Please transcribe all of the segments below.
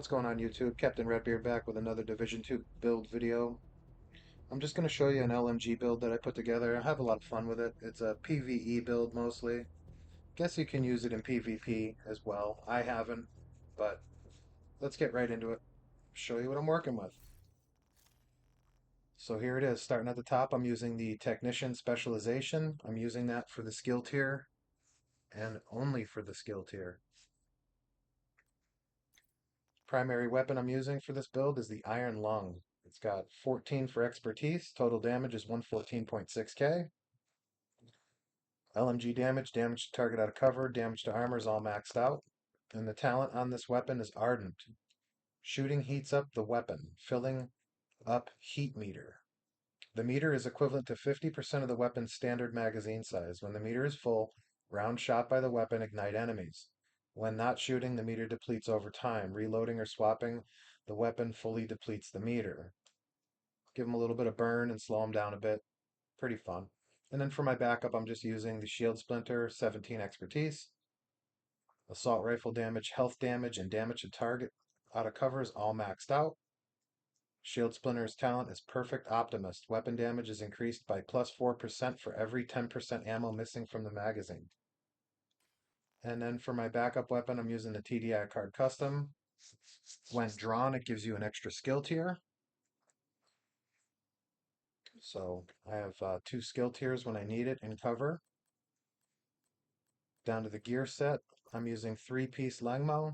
What's going on YouTube? Captain Redbeard back with another Division 2 build video. I'm just going to show you an LMG build that I put together. I have a lot of fun with it. It's a PvE build mostly. Guess you can use it in PvP as well. I haven't, but let's get right into it. Show you what I'm working with. So here it is. Starting at the top, I'm using the Technician Specialization. I'm using that for the skill tier and only for the skill tier. Primary weapon I'm using for this build is the Iron Lung. It's got 14 for expertise. Total damage is 114.6k. LMG damage, damage to target out of cover, damage to armor is all maxed out. And the talent on this weapon is Ardent. Shooting heats up the weapon, filling up heat meter. The meter is equivalent to 50% of the weapon's standard magazine size. When the meter is full, rounds shot by the weapon ignite enemies. When not shooting, the meter depletes over time. Reloading or swapping the weapon fully depletes the meter. Give them a little bit of burn and slow them down a bit. Pretty fun. And then for my backup, I'm just using the Shield Splinter, 17 expertise. Assault rifle damage, health damage, and damage to target out of cover is all maxed out. Shield Splinter's talent is Perfect Optimist. Weapon damage is increased by plus 4% for every 10% ammo missing from the magazine. And then for my backup weapon, I'm using the TDI card custom. When drawn, it gives you an extra skill tier. So I have 2 skill tiers when I need it in cover. Down to the gear set, I'm using 3-piece Langmo.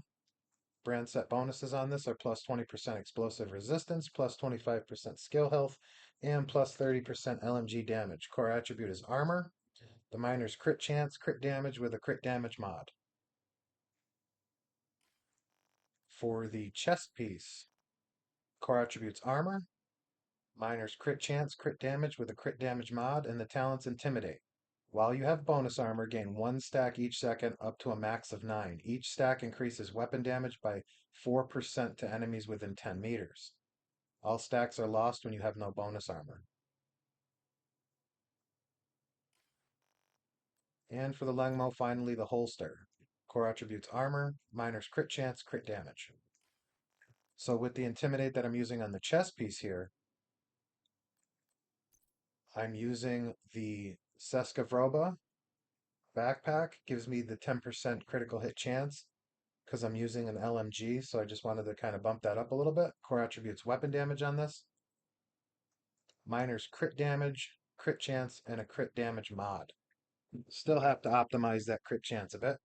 Brand set bonuses on this are plus 20% explosive resistance, plus 25% skill health, and plus 30% LMG damage. Core attribute is armor. The miner's crit chance, crit damage with a crit damage mod. For the chest piece, core attribute's armor. Miner's crit chance, crit damage with a crit damage mod, and the talent's intimidate. While you have bonus armor, gain 1 stack each second up to a max of 9. Each stack increases weapon damage by 4% to enemies within 10 meters. All stacks are lost when you have no bonus armor. And for the Langmo, finally, the holster. Core attributes armor, miner's crit chance, crit damage. So with the Intimidate that I'm using on the chest piece here, I'm using the Seskavroba backpack. Gives me the 10% critical hit chance because I'm using an LMG, so I just wanted to kind of bump that up a little bit. Core attributes weapon damage on this. Miner's crit damage, crit chance, and a crit damage mod. Still have to optimize that crit chance a bit.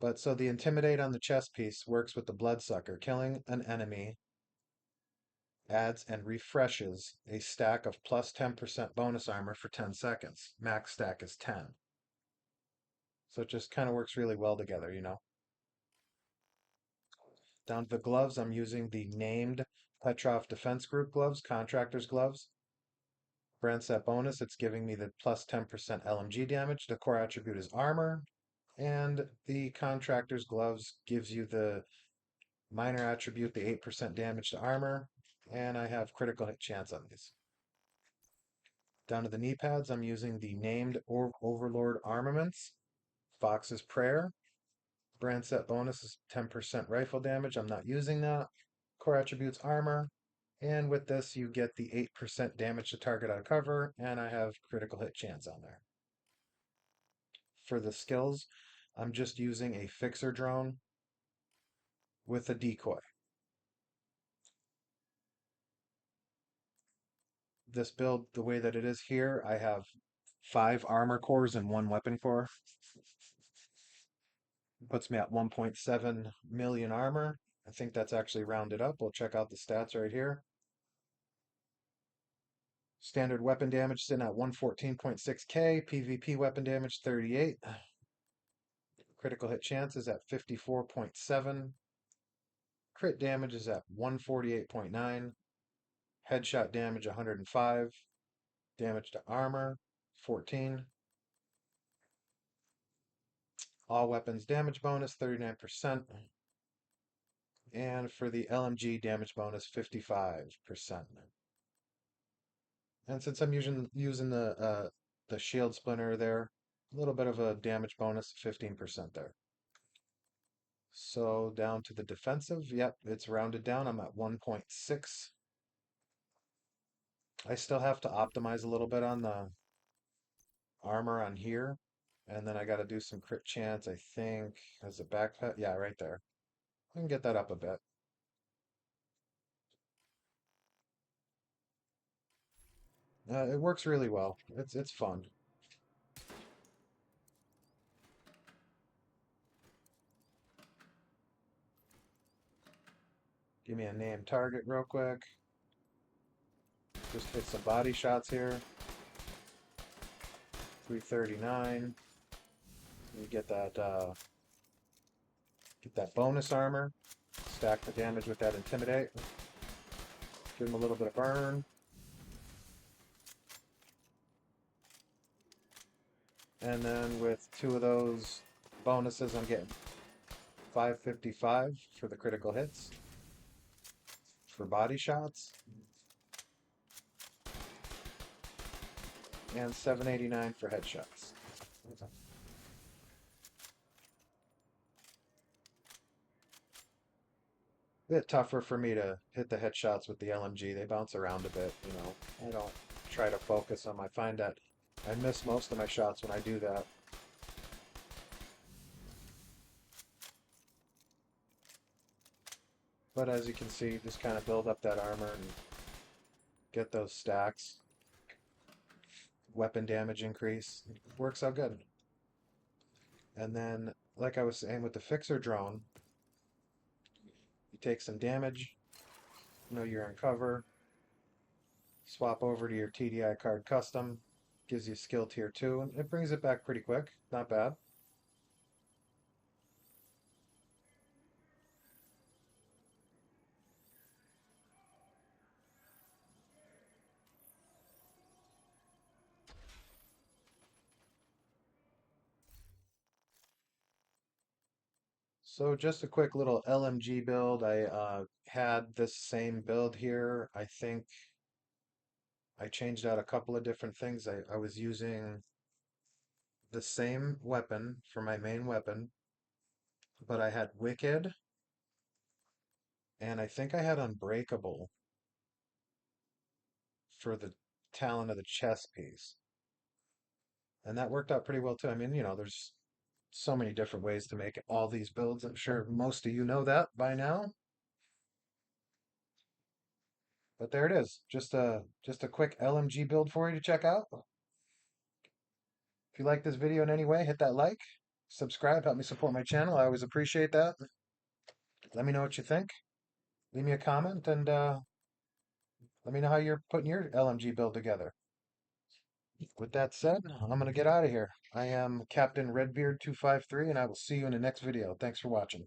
But so the Intimidate on the chest piece works with the Bloodsucker. Killing an enemy adds and refreshes a stack of plus 10% bonus armor for 10 seconds. Max stack is 10. So it just kind of works really well together, you know. Down to the gloves, I'm using the named Petrov Defense Group gloves, Contractor's gloves. Brand set bonus, it's giving me the plus 10% LMG damage. The core attribute is armor. And the Contractor's gloves gives you the minor attribute, the 8% damage to armor. And I have critical hit chance on these. Down to the knee pads, I'm using the named Overlord Armaments, Fox's Prayer. Brand set bonus is 10% rifle damage. I'm not using that. Core attributes armor. And with this, you get the 8% damage to target out of cover, and I have critical hit chance on there. For the skills, I'm just using a fixer drone with a decoy. This build, the way that it is here, I have 5 armor cores and 1 weapon core. Puts me at 1.7 million armor. I think that's actually rounded up. We'll check out the stats right here. Standard weapon damage sitting at 114.6k. PvP weapon damage 38. Critical hit chance is at 54.7. Crit damage is at 148.9. Headshot damage 105. Damage to armor 14. All weapons damage bonus 39%. And for the LMG damage bonus 55%. And since I'm using the shield splinter there, a little bit of a damage bonus, 15% there. So down to the defensive. Yep, it's rounded down. I'm at 1.6. I still have to optimize a little bit on the armor on here. And then I got to do some crit chance, I think, as a backpack. Yeah, right there. I can get that up a bit. It works really well. It's fun. Give me a name target real quick. Just hit some body shots here. 339. You get that bonus armor. Stack the damage with that intimidate. Give him a little bit of burn. And then with two of those bonuses, I'm getting 555 for the critical hits for body shots and 789 for headshots. A bit tougher for me to hit the headshots with the LMG. They bounce around a bit, you know. I don't try to focus them. I find that I miss most of my shots when I do that. But as you can see, just kind of build up that armor and get those stacks. Weapon damage increase. Works out good. And then, like I was saying with the fixer drone, you take some damage, you know you're in cover, swap over to your TDI card custom, gives you skill tier 2, and it brings it back pretty quick. Not bad. So just a quick little LMG build. I had this same build here. I think I changed out a couple of different things. I was using the same weapon for my main weapon, but I had Wicked, and I think I had Unbreakable for the talent of the chess piece. And that worked out pretty well too. I mean, you know, there's so many different ways to make all these builds. I'm sure most of you know that by now. But there it is. Just a quick LMG build for you to check out. If you like this video in any way, hit that like, subscribe, help me support my channel. I always appreciate that. Let me know what you think. Leave me a comment and let me know how you're putting your LMG build together. With that said, I'm going to get out of here. I am Captain Redbeard 253 and I will see you in the next video. Thanks for watching.